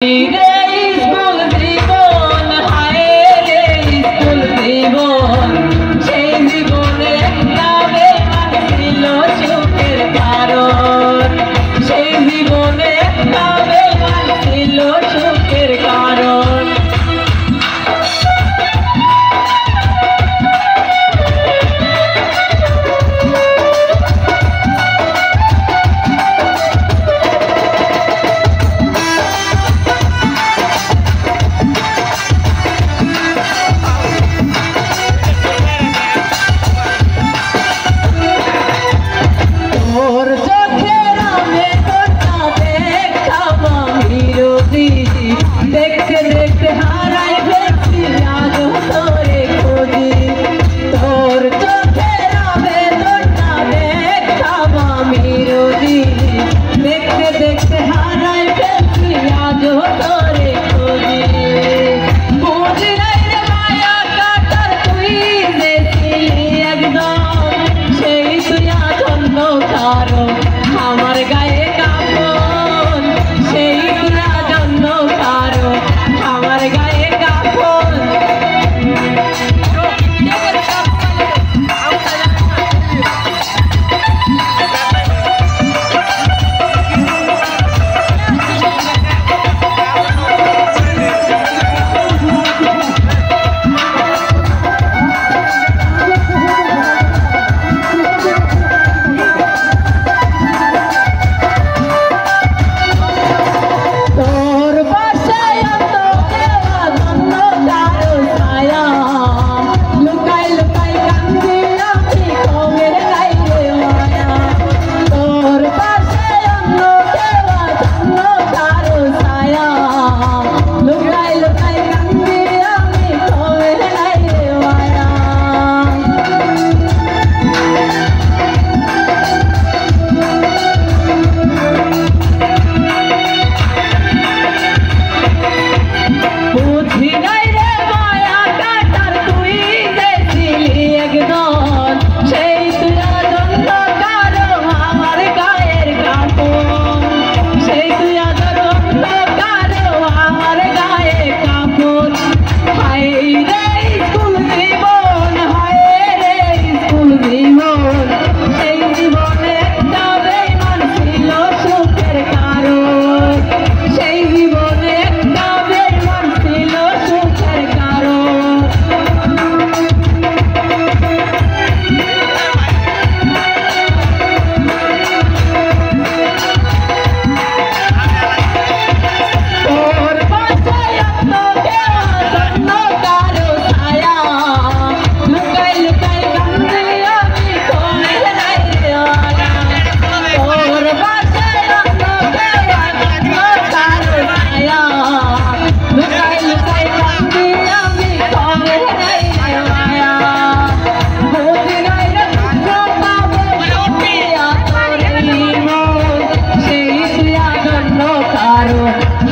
School জীবন হায় রে school জীবন সেই জীবনে নামে ছিল সুখের কারণ সেই জীবনে নামে ছিল সুখের কারণ দেখতে দেখতে হারাই ফেলছি আজ তোরে খুঁজি তোর চোখের আবেদনটা দেখতাম আমি রোজি দেখতে দেখতে হারাই ফেলছি আজ তোরে খুঁজি বুঝি নাই রে মায়া কাটার তুই দেখলি একদম সেই তুই আনন্দ কারো আমার গায়ে কাপড় সেই আমার গায়ে কাপড়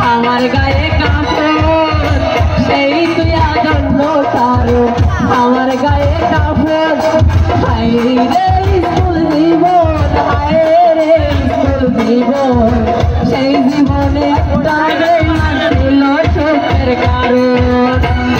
আমার গায়ে কাপড় সেই তুই আনন্দ কারো আমার গায়ে কাপড় হায় রে স্কুল জীবন হায় রে স্কুল জীবন সেই জীবনে তাদের ছিল সুখের কারণ।